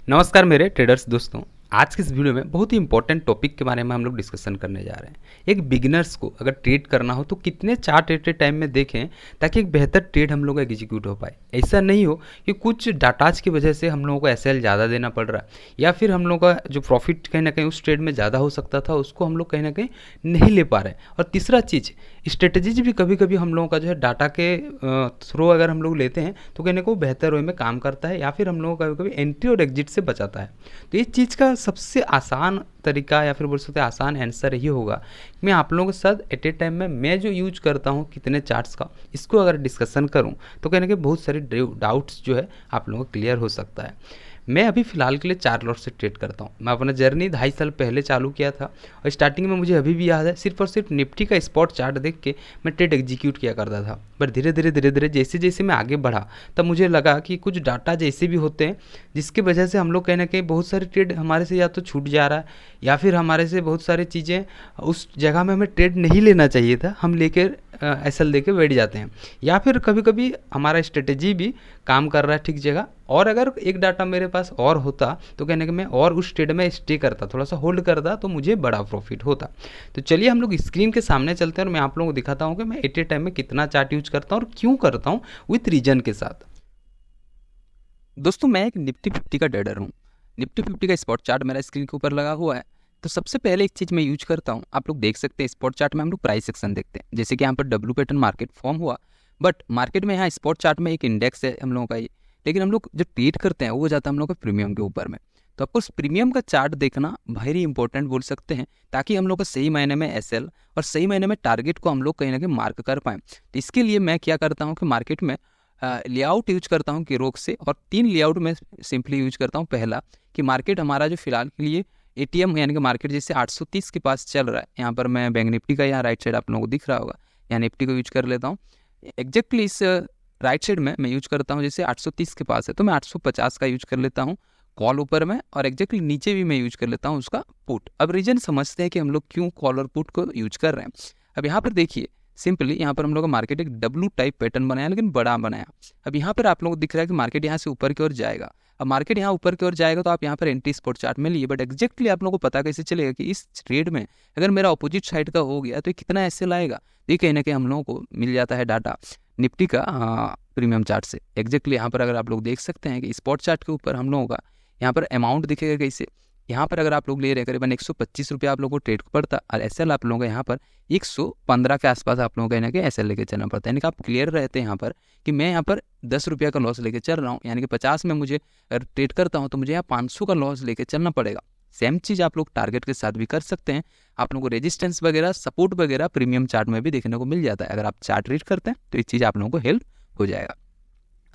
नमस्कार मेरे ट्रेडर्स दोस्तों। आज के इस वीडियो में बहुत ही इंपॉर्टेंट टॉपिक के बारे में हम लोग डिस्कशन करने जा रहे हैं। एक बिगिनर्स को अगर ट्रेड करना हो तो कितने चार्ट एट ए टाइम में देखें ताकि एक बेहतर ट्रेड हम लोग का एग्जीक्यूट हो पाए। ऐसा नहीं हो कि कुछ डाटाज की वजह से हम लोगों को एसएल ज़्यादा देना पड़ रहा है या फिर हम लोग का जो प्रॉफिट कहीं ना कहीं उस ट्रेड में ज़्यादा हो सकता था उसको हम लोग कहीं ना कहीं नहीं ले पा रहे हैं। और तीसरा चीज़, स्ट्रेटजीज भी कभी कभी हम लोगों का जो है डाटा के थ्रू अगर हम लोग लेते हैं तो कहीं ना कहीं बेहतर वे में काम करता है या फिर हम लोगों को कभी कभी एंट्री और एग्जिट से बचाता है। तो ये चीज़ का सबसे आसान तरीका या फिर बोल सकते हैं आसान आंसर यही होगा, मैं आप लोगों के साथ एट ए टाइम में मैं जो यूज करता हूँ कितने चार्ट्स का, इसको अगर डिस्कशन करूँ तो कहीं ना कहीं बहुत सारे डाउट्स जो है आप लोगों को क्लियर हो सकता है। मैं अभी फ़िलहाल के लिए 4 लॉट से ट्रेड करता हूँ। मैं अपना जर्नी 2.5 साल पहले चालू किया था और स्टार्टिंग में मुझे अभी भी याद है सिर्फ और सिर्फ निफ्टी का स्पॉट चार्ट देख के मैं ट्रेड एग्जीक्यूट किया करता था। पर धीरे धीरे जैसे जैसे मैं आगे बढ़ा तब मुझे लगा कि कुछ डाटा जैसे भी होते हैं जिसकी वजह से हम लोग कहीं ना कहीं बहुत सारे ट्रेड हमारे से या तो छूट जा रहा है या फिर हमारे से बहुत सारी चीज़ें उस जगह में हमें ट्रेड नहीं लेना चाहिए था, हम लेकर एसएल दे के बैठ जाते हैं या फिर कभी कभी हमारा स्ट्रेटेजी भी काम कर रहा है ठीक जगह। और अगर एक डाटा मेरे पास और होता तो कहने कि मैं और उस ट्रेड में स्टे करता, थोड़ा सा होल्ड करता तो मुझे बड़ा प्रॉफिट होता। तो चलिए हम लोग स्क्रीन के सामने चलते हैं और मैं आप लोगों को दिखाता हूँ कि मैं एट ए टाइम में कितना चार्ट यूज करता हूँ और क्यों करता हूँ विथ रीजन के साथ। दोस्तों मैं एक निफ्टी 50 का ट्रेडर हूँ। निफ्टी 50 का स्पॉट चार्ट मेरा स्क्रीन के ऊपर लगा हुआ है। तो सबसे पहले एक चीज़ मैं यूज करता हूँ, आप लोग देख सकते हैं स्पॉट चार्ट में हम लोग प्राइस सेक्शन देखते हैं। जैसे कि यहाँ पर डब्ल्यू पैटर्न मार्केट फॉर्म हुआ, बट मार्केट में यहाँ स्पॉट चार्ट में एक इंडेक्स है हम लोगों का ये, लेकिन हम लोग जो ट्रेड करते हैं वो जाता है हम लोग का प्रीमियम के ऊपर में। तो आपको उस प्रीमियम का चार्ट देखना वेरी इंपॉर्टेंट बोल सकते हैं, ताकि हम लोग को सही मायने में एसएल और सही मायने में टारगेट को हम लोग कहीं ना कहीं मार्क कर पाएँ। तो इसके लिए मैं क्या करता हूँ कि मार्केट में लेआउट यूज करता हूँ किरोक से, और 3 लेआउट में सिंपली यूज करता हूँ। पहला कि मार्केट हमारा जो फिलहाल के लिए एटीएम यानी कि मार्केट जैसे 830 के पास चल रहा है, यहाँ पर मैं बैंक निफ्टी का यहाँ राइट साइड आप लोगों को दिख रहा होगा, यहाँ निफ्टी को यूज कर लेता हूँ। एग्जैक्टली इस राइट साइड में मैं यूज करता हूँ, जैसे 830 के पास है तो मैं 850 का यूज कर लेता हूँ कॉल ऊपर में, और एग्जैक्टली नीचे भी मैं यूज कर लेता हूँ उसका पुट। अब रीजन समझते हैं कि हम लोग क्यों कॉल और पुट को यूज कर रहे हैं। अब यहाँ पर देखिए सिंपली यहाँ पर हम लोग का मार्केट एक डब्ल्यू टाइप पैटर्न बनाया, लेकिन बड़ा बनाया। अब यहाँ पर आप लोगों को दिख रहा है कि मार्केट यहाँ से ऊपर की ओर जाएगा। अब मार्केट यहाँ ऊपर की ओर जाएगा तो आप यहाँ पर एंटी स्पॉट चार्ट में लिए, बट एग्जैक्टली आप लोगों को पता कैसे चलेगा कि इस ट्रेड में अगर मेरा अपोजिट साइड का हो गया तो कितना ऐसे लाएगा। ये कहीं ना कहीं हम लोगों को मिल जाता है डाटा निफ्टी का प्रीमियम चार्ट से। एग्जैक्टली यहाँ पर अगर आप लोग देख सकते हैं कि स्पॉट चार्ट के ऊपर हम लोगों का यहाँ पर अमाउंट दिखेगा कैसे। यहाँ पर अगर आप लोग ले रहे हैं करीबन 125 रुपये आप लोगों को ट्रेड को पड़ता, और एसएल आप लोगों को यहाँ पर 115 के आसपास आप लोगों को कहना कि एसएल लेके चलना पड़ता है। यानी कि आप क्लियर रहते हैं यहाँ पर कि मैं यहाँ पर 10 रुपये का लॉस लेके चल रहा हूँ, यानी कि 50 में मुझे अगर ट्रेड करता हूँ तो मुझे यहाँ 500 का लॉस लेके चलना पड़ेगा। सेम चीज़ आप लोग टारगेट के साथ भी कर सकते हैं। आप लोगों को रेजिस्टेंस वगैरह सपोर्ट वगैरह प्रीमियम चार्ट में भी देखने को मिल जाता है। अगर आप चार्ट रीड करते हैं तो ये चीज़ आप लोगों को हेल्प हो जाएगा।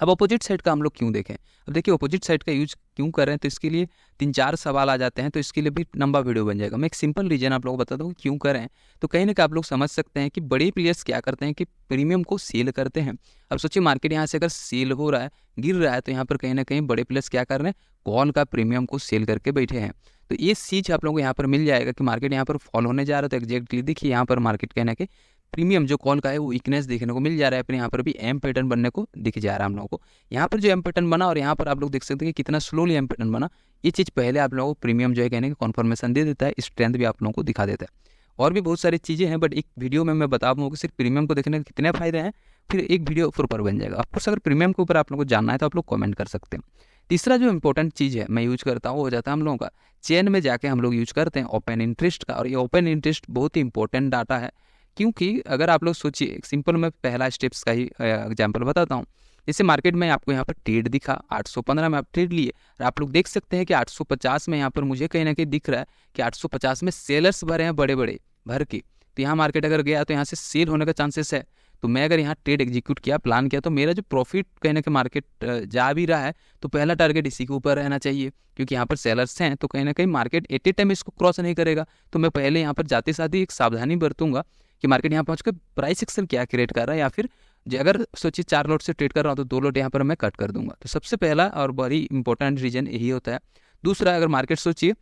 अब अपोजिट साइड का हम लोग क्यों देखें, अब देखिए अपोजिट साइड का यूज क्यों कर रहे हैं, तो इसके लिए 3-4 सवाल आ जाते हैं, तो इसके लिए भी लंबा वीडियो बन जाएगा। मैं एक सिंपल रीजन आप लोगों को बताता हूँ क्यों कर रहे हैं। तो कहीं ना कहीं आप लोग समझ सकते हैं कि बड़े प्लेयर्स क्या करते हैं कि प्रीमियम को सेल करते हैं। अब सोचिए मार्केट यहाँ से अगर सेल हो रहा है, गिर रहा है, तो यहाँ पर कहीं ना कहीं बड़े प्लेयर्स क्या कर रहे हैं, कॉल का प्रीमियम को सेल करके बैठे हैं। तो ये चीज़ आप लोगों को यहाँ पर मिल जाएगा कि मार्केट यहाँ पर फॉल होने जा रहा है, तो एग्जैक्टली देखिए यहाँ पर मार्केट कहना कि प्रीमियम जो कॉल का है वो वीकनेस देखने को मिल जा रहा है। फिर यहाँ पर भी एम पैटर्न बनने को दिख जा रहा है हम लोगों को। यहाँ पर जो एम पैटर्न बना और यहाँ पर आप लोग देख सकते हैं कि कितना स्लोली एम पैटर्न बना, ये चीज़ पहले आप लोगों को प्रीमियम जो है कहने की कॉन्फर्मेशन दे देता है, स्ट्रेंथ भी आप लोगों को दिखा देता है। और भी बहुत सारी चीज़ें हैं, बट एक वीडियो में मैं बता दूँ कि सिर्फ प्रीमियम को देखने के कितने फायदे हैं, फिर एक वीडियो ऊपर बन जाएगा। ऑफकोर्स अगर प्रीमियम के ऊपर आप लोगों को जानना है तो आप लोग कमेंट कर सकते हैं। तीसरा जो इंपॉर्टेंट चीज़ है मैं यूज करता हूँ वो हो जाता है हम लोगों का चेन में जाके हम लोग यूज करते हैं ओपन इंटरेस्ट का। और ये ओपन इंटरेस्ट बहुत ही इंपॉर्टेंट डाटा है, क्योंकि अगर आप लोग सोचिए सिंपल मैं पहला स्टेप्स का ही एग्जांपल बताता हूँ। जैसे मार्केट में आपको यहाँ पर ट्रेड दिखा 815 में आप ट्रेड लिए, और आप लोग देख सकते हैं कि 850 में यहाँ पर मुझे कहीं ना कहीं दिख रहा है कि 850 में सेलर्स भरे हैं बड़े बड़े भर के। तो यहाँ मार्केट अगर गया तो यहाँ से सेल होने का चांसेस है। तो मैं अगर यहाँ ट्रेड एग्जीक्यूट किया, प्लान किया, तो मेरा जो प्रॉफिट कहीं ना कहीं मार्केट जा भी रहा है तो पहला टारगेट इसी के ऊपर रहना चाहिए, क्योंकि यहाँ पर सेलर्स हैं तो कहीं ना कहीं मार्केट एट ए टाइम इसको क्रॉस नहीं करेगा। तो मैं पहले यहाँ पर जाते साथ ही एक सावधानी बरतूंगा कि मार्केट यहाँ पहुँच कर प्राइस एक्शन क्या क्रिएट कर रहा है, या फिर अगर सोचिए 4 लॉट से ट्रेड कर रहा हूँ तो 2 लॉट यहाँ पर मैं कट कर दूंगा। तो सबसे पहला और बड़ी इंपॉर्टेंट रीजन यही होता है। दूसरा, अगर मार्केट सोचिए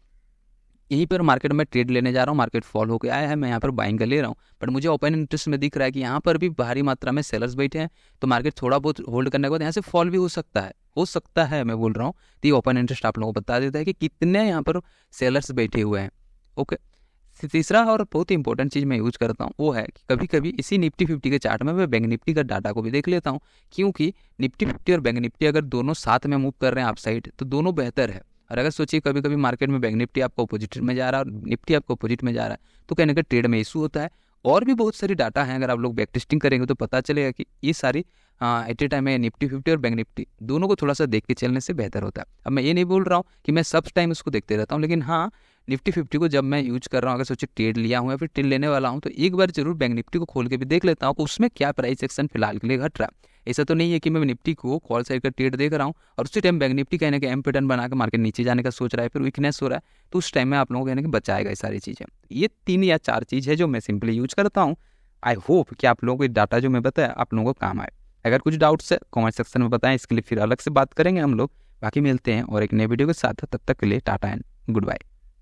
यहीं पर मार्केट में ट्रेड लेने जा रहा हूँ, मार्केट फॉल होकर आया है, मैं यहाँ पर बाइंग कर ले रहा हूँ, बट मुझे ओपन इंटरेस्ट में दिख रहा है कि यहाँ पर भी भारी मात्रा में सेलर्स बैठे हैं, तो मार्केट थोड़ा बहुत होल्ड करने के बाद यहाँ से फॉल भी हो सकता है। हो सकता है, मैं बोल रहा हूँ, तो ये ओपन इंटरेस्ट आप लोगों को बता देता है कि कितने यहाँ पर सेलर्स बैठे हुए हैं। ओके, तीसरा और बहुत ही इंपॉर्टेंट चीज़ मैं यूज करता हूँ वो है कि कभी कभी इसी निफ्टी 50 के चार्ट में मैं बैंक निफ्टी का डाटा को भी देख लेता हूँ, क्योंकि निफ्टी 50 और बैंक निफ्टी अगर दोनों साथ में मूव कर रहे हैं आप साइड तो दोनों बेहतर है। और अगर सोचिए कभी कभी मार्केट में बैंक निफ्टी आपको अपोजिट में जा रहा है और निफ्टी आपको अपोजिट में जा रहा है तो कहने का ट्रेड में इशू होता है। और भी बहुत सारी डाटा हैं, अगर आप लोग बैक टेस्टिंग करेंगे तो पता चलेगा कि ये सारी एट ए टाइम है निफ्टी 50 और बैंक निफ्टी दोनों को थोड़ा सा देख के चलने से बेहतर होता है। अब मैं ये नहीं बोल रहा हूँ कि मैं सब टाइम उसको देखते रहता हूँ, लेकिन हाँ निफ्टी 50 को जब मैं यूज कर रहा हूँ, अगर सोचिए ट्रेड लिया हूँ या फिर ट्रेड लेने वाला हूँ, तो एक बार जरूर बैंक निफ्टी को खोल के भी देख लेता हूँ कि उसमें क्या प्राइस एक्शन फिलहाल के लिए घट रहा है। ऐसा तो नहीं है कि मैं निफ्टी को कॉल साइड का ट्रेड देख रहा हूँ और उसी टाइम बैंक निफ्टी कहने के एम पैटर्न बना के मार्केट नीचे जाने का सोच रहा है, फिर वीकनेस हो रहा है, तो उस टाइम में आप लोगों को कहने के बचाएगा ये सारी चीज़ें। ये 3 या 4 चीज़ है जो मैं सिंपली यूज करता हूँ। आई होप कि आप लोगों को डाटा जो मैं बताया आप लोगों को काम आए। अगर कुछ डाउट्स है कमेंट सेक्शन में बताएं, इसके लिए फिर अलग से बात करेंगे हम लोग। बाकी मिलते हैं और एक नए वीडियो के साथ, तब तक के लिए टाटा एंड गुड बाय।